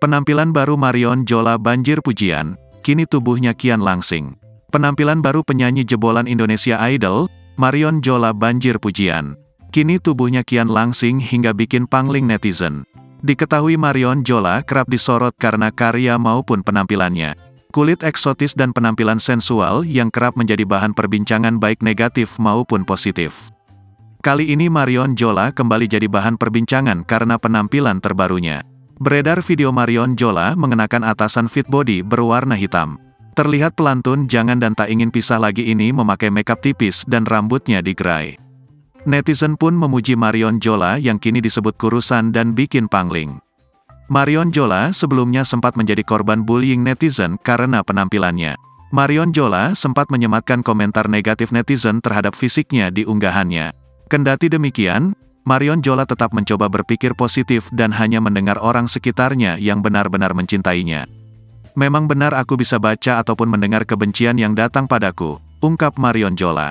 Penampilan baru Marion Jola banjir pujian, kini tubuhnya kian langsing. Penampilan baru penyanyi jebolan Indonesia Idol, Marion Jola banjir pujian. Kini tubuhnya kian langsing hingga bikin pangling netizen. Diketahui Marion Jola kerap disorot karena karya maupun penampilannya. Kulit eksotis dan penampilan sensual yang kerap menjadi bahan perbincangan baik negatif maupun positif. Kali ini Marion Jola kembali jadi bahan perbincangan karena penampilan terbarunya. Beredar video Marion Jola mengenakan atasan fit body berwarna hitam. Terlihat pelantun jangan dan tak ingin pisah lagi ini memakai makeup tipis dan rambutnya digerai. Netizen pun memuji Marion Jola yang kini disebut kurusan dan bikin pangling. Marion Jola sebelumnya sempat menjadi korban bullying netizen karena penampilannya. Marion Jola sempat menyematkan komentar negatif netizen terhadap fisiknya di unggahannya. Kendati demikian, Marion Jola tetap mencoba berpikir positif dan hanya mendengar orang sekitarnya yang benar-benar mencintainya. Memang benar aku bisa baca ataupun mendengar kebencian yang datang padaku, ungkap Marion Jola.